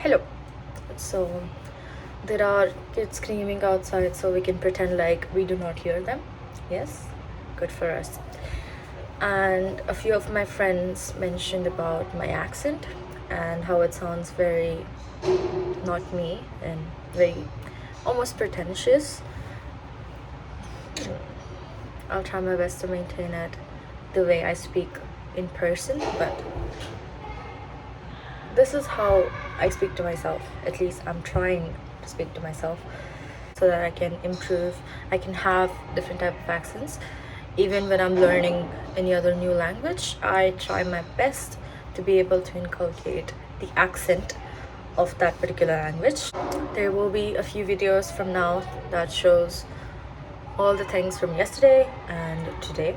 hello. So there are kids screaming outside, so we can pretend like we do not hear them. Yes, good for us. And a few of my friends mentioned about my accent and how it sounds very not me and very almost pretentious. I'll try my best to maintain it the way I speak in person, but this is how I speak to myself. At least I'm trying to speak to myself so that I can improve. I can have different type of accents. Even when I'm learning any other new language, I try my best to be able to inculcate the accent of that particular language. There will be a few videos from now that shows all the things from yesterday and today.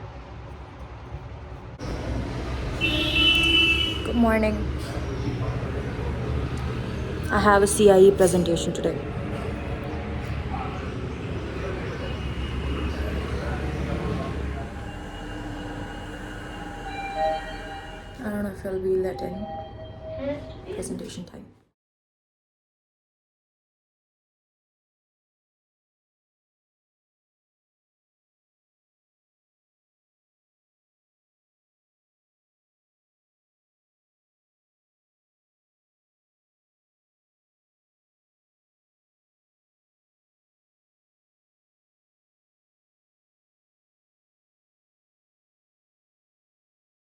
Good morning. I have a CIE presentation today. I don't know if I'll be let in. Presentation time.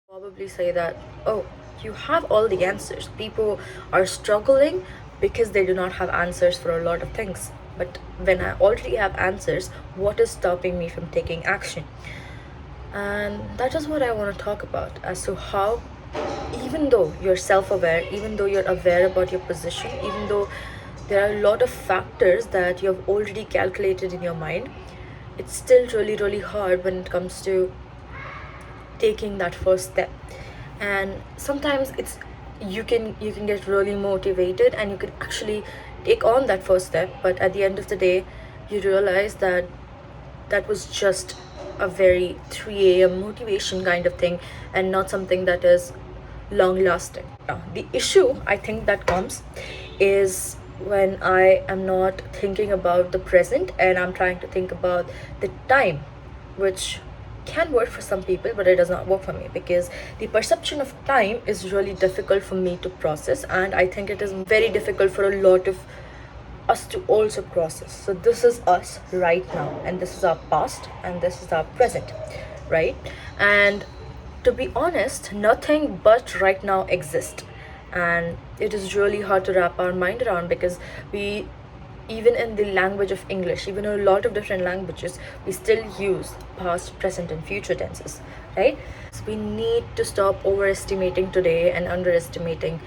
Probably say that, oh, you have all the answers. People are struggling because they do not have answers for a lot of things. But when I already have answers, what is stopping me from taking action? And that is what I want to talk about, as to how, even though you're self-aware, even though you're aware about your position, even though there are a lot of factors that you have already calculated in your mind, it's still really hard when it comes to taking that first step. And sometimes it's you can get really motivated and you can actually take on that first step, but at the end of the day you realize that that was just a very 3 a.m. motivation kind of thing and not something that is long lasting. The issue I think that comes is when I am not thinking about the present and I'm trying to think about the time, which can work for some people, but it does not work for me because the perception of time is really difficult for me to process, and I think it is very difficult for a lot of us to also process. So this is us right now, and this is our past, and this is our present, right? And to be honest, nothing but right now exists, and it is really hard to wrap our mind around because we, even in the language of English, even in a lot of different languages, we still use past, present, and future tenses, right? So we need to stop overestimating today and underestimating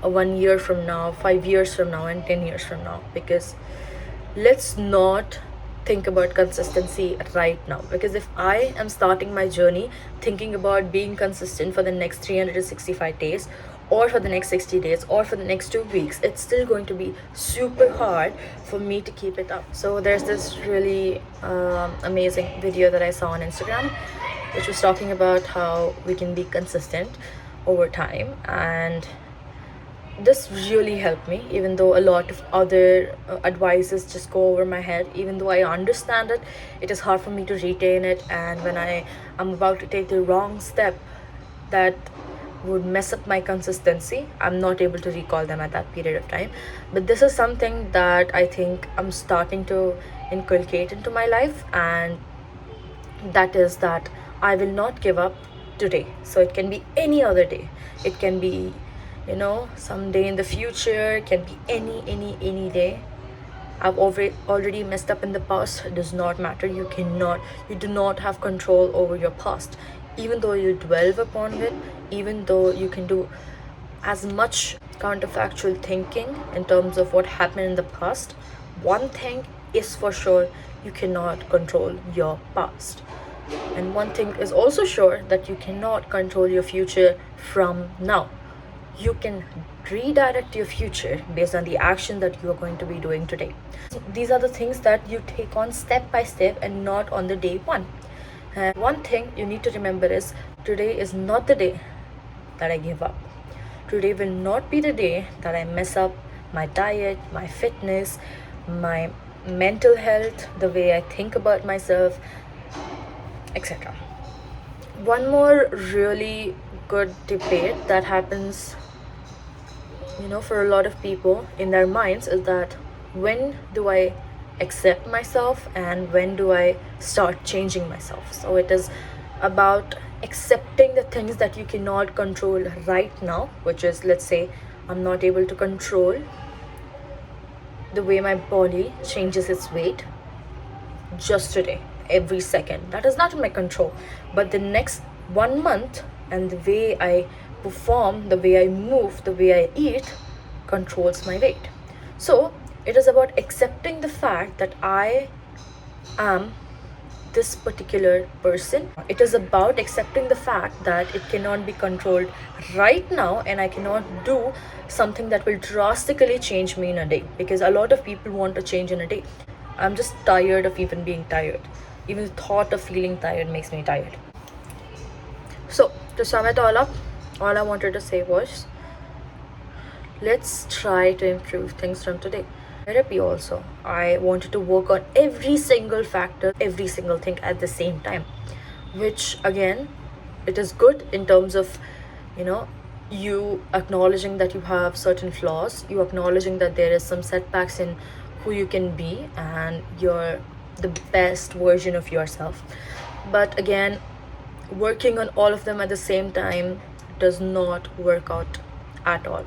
1 year from now, 5 years from now, and 10 years from now. Because let's not think about consistency right now. Because if I am starting my journey thinking about being consistent for the next 365 days, or for the next 60 days, or for the next 2 weeks, it's still going to be super hard for me to keep it up. So there's this really amazing video that I saw on Instagram, which was talking about how we can be consistent over time, and this really helped me, even though a lot of other advices just go over my head. Even though I understand it, it is hard for me to retain it, and when I am about to take the wrong step that would mess up my consistency, I'm not able to recall them at that period of time. But this is something that I think I'm starting to inculcate into my life, and that is that I will not give up today. So it can be any other day, it can be, some day in the future, it can be any day. I've already messed up in the past. It does not matter. You do not have control over your past. Even though you dwell upon it, even though you can do as much counterfactual thinking in terms of what happened in the past, one thing is for sure: you cannot control your past. And one thing is also sure, that you cannot control your future from now. You can redirect your future based on the action that you are going to be doing today. These are the things that you take on step by step and not on the day one. And one thing you need to remember is, today is not the day that I give up. Today will not be the day that I mess up my diet, my fitness, my mental health, the way I think about myself, etc. One more really good debate that happens, for a lot of people in their minds is that when do I accept myself and when do I start changing myself? So it is about accepting the things that you cannot control right now, which is, let's say, I'm not able to control the way my body changes its weight just today, every second. That is not in my control. But the next 1 month and the way I perform, the way I move, the way I eat controls my weight. So it is about accepting the fact that I am this particular person. It is about accepting the fact that it cannot be controlled right now and I cannot do something that will drastically change me in a day, because a lot of people want to change in a day. I'm just tired of even being tired. Even the thought of feeling tired makes me tired. So to sum it all up, all I wanted to say was, let's try to improve things from today. Therapy also, I wanted to work on every single factor, every single thing at the same time, which again, it is good in terms of, you acknowledging that you have certain flaws, you acknowledging that there is some setbacks in who you can be and you're the best version of yourself. But again, working on all of them at the same time does not work out at all.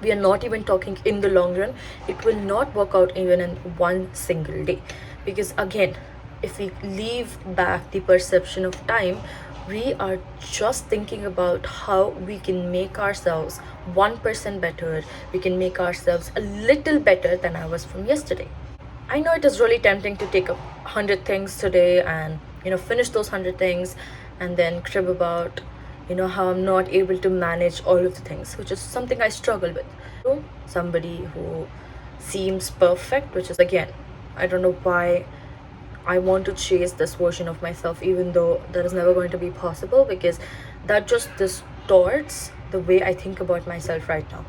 We are not even talking in the long run. It will not work out even in one single day, because again, if we leave back the perception of time, we are just thinking about how we can make ourselves 1% better, we can make ourselves a little better than I was from yesterday. I know it is really tempting to take up 100 things today and finish those 100 things and then crib about how I'm not able to manage all of the things, which is something I struggle with. Somebody who seems perfect, which is again, I don't know why I want to chase this version of myself, even though that is never going to be possible, because that just distorts the way I think about myself right now.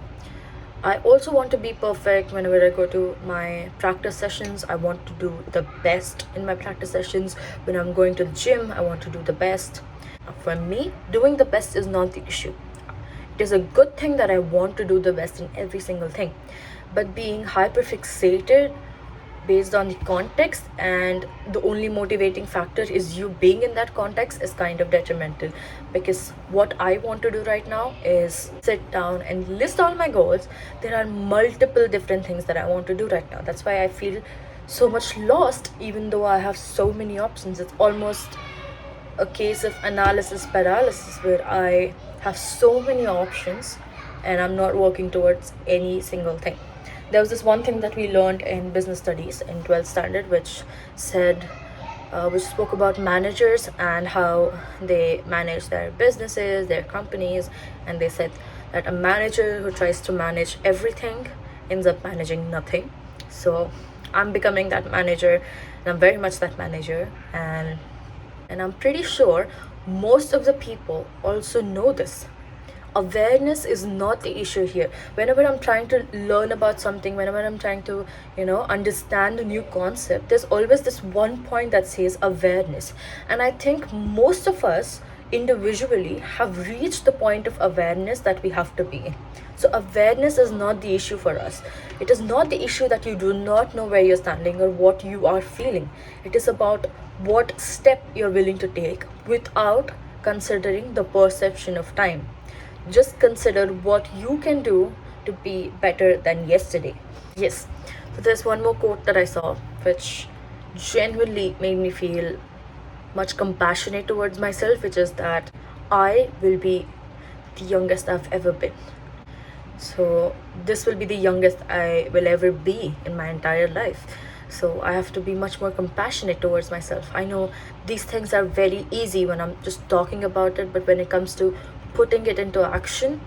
I also want to be perfect whenever I go to my practice sessions. I want to do the best in my practice sessions. When I'm going to the gym, I want to do the best. For me, doing the best is not the issue. It is a good thing that I want to do the best in every single thing. But being hyperfixated based on the context and the only motivating factor is you being in that context is kind of detrimental, because what I want to do right now is sit down and list all my goals. There are multiple different things that I want to do right now. That's why I feel so much lost, even though I have so many options. It's almost a case of analysis paralysis, where I have so many options and I'm not working towards any single thing. There was this one thing that we learned in business studies in 12th standard, which spoke about managers and how they manage their businesses, their companies, and they said that a manager who tries to manage everything ends up managing nothing. So I'm becoming that manager, and I'm very much that manager, and I'm pretty sure most of the people also know this. Awareness is not the issue here. Whenever I'm trying to learn about something, whenever I'm trying to understand a new concept, there's always this one point that says awareness. And I think most of us individually have reached the point of awareness that we have to be in. So awareness is not the issue for us. It is not the issue that you do not know where you're standing or what you are feeling. It is about what step you're willing to take without considering the perception of time. Just consider what you can do to be better than yesterday. Yes, so there's one more quote that I saw which genuinely made me feel much compassionate towards myself, which is that I will be the youngest I've ever been. So this will be the youngest I will ever be in my entire life. So I have to be much more compassionate towards myself. I know these things are very easy when I'm just talking about it, but when it comes to putting it into action,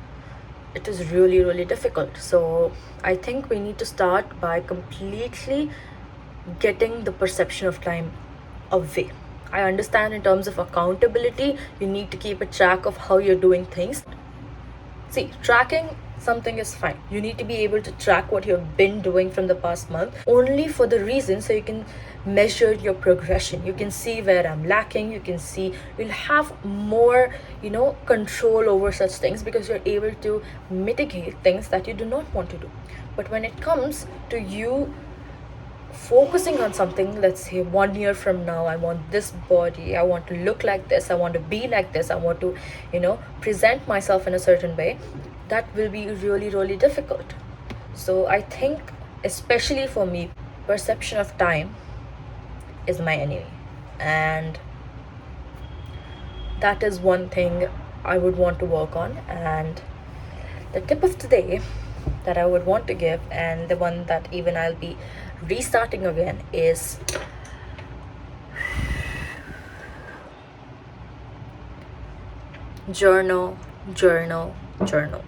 it is really, really difficult. So I think we need to start by completely getting the perception of time away. I understand in terms of accountability, you need to keep a track of how you're doing things. See, tracking something is fine. You need to be able to track what you've been doing from the past month, only for the reason so you can measure your progression. You can see where I'm lacking. You can see, you'll have more, control over such things, because you're able to mitigate things that you do not want to do. But when it comes to you focusing on something, let's say 1 year from now, I want this body, I want to look like this, I want to be like this, I want to, present myself in a certain way, that will be really, really difficult. So I think, especially for me, perception of time is my enemy. And that is one thing I would want to work on. And the tip of today that I would want to give, and the one that even I'll be restarting again, is journal, journal, journal.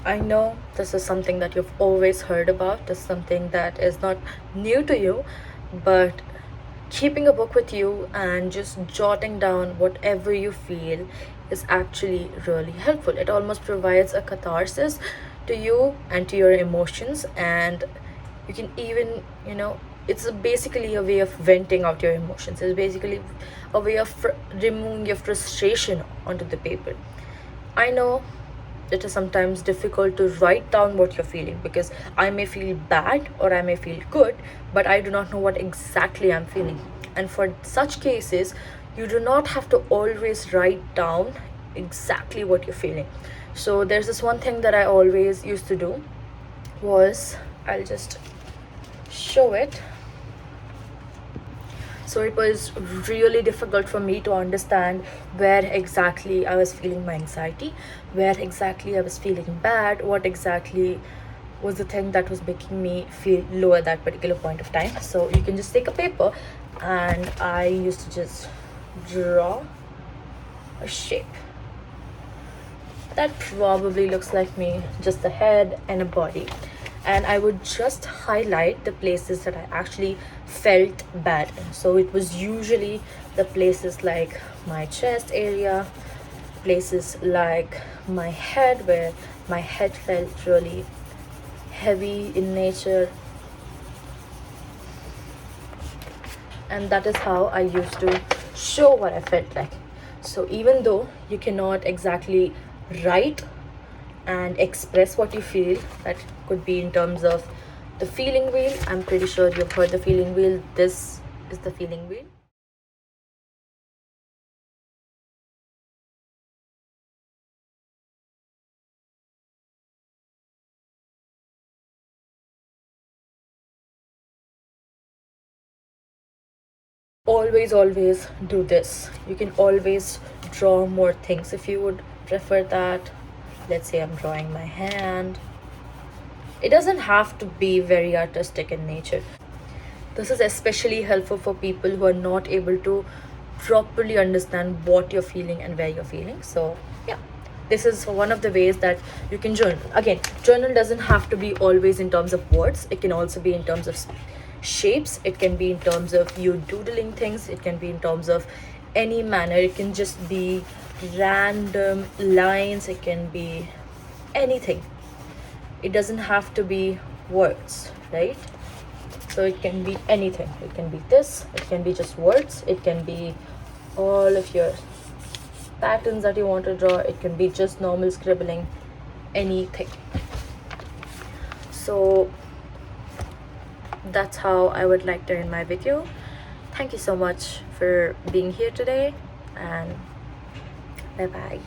I know this is something that you've always heard about. This is something that is not new to you, but keeping a book with you and just jotting down whatever you feel is actually really helpful. It almost provides a catharsis to you and to your emotions, and you can even, it's basically a way of venting out your emotions. It's basically a way of removing your frustration onto the paper. I know it is sometimes difficult to write down what you're feeling, because I may feel bad or I may feel good, but I do not know what exactly I'm feeling. And for such cases, you do not have to always write down exactly what you're feeling. So there's this one thing that I always used to do, was, I'll just show it. So it was really difficult for me to understand where exactly I was feeling my anxiety, where exactly I was feeling bad, what exactly was the thing that was making me feel low at that particular point of time. So you can just take a paper, and I used to just draw a shape that probably looks like me, just a head and a body. And I would just highlight the places that I actually felt bad in. So it was usually the places like my chest area, places like my head, where my head felt really heavy in nature. And that is how I used to show what I felt like. So even though you cannot exactly write and express what you feel, that could be in terms of the feeling wheel. I'm pretty sure you've heard the feeling wheel. This is the feeling wheel. Always do this. You can always draw more things if you would prefer that. Let's say I'm drawing my hand. It doesn't have to be very artistic in nature. This is especially helpful for people who are not able to properly understand what you're feeling and where you're feeling. So yeah, this is one of the ways that you can journal. Again, journal doesn't have to be always in terms of words. It can also be in terms of shapes. It can be in terms of you doodling things. It can be in terms of any manner. It can just be random lines. It can be anything. It doesn't have to be words, right? So it can be anything. It can be this, it can be just words, it can be all of your patterns that you want to draw, it can be just normal scribbling, anything. So that's how I would like to end my video. Thank you so much for being here today, and bye bye.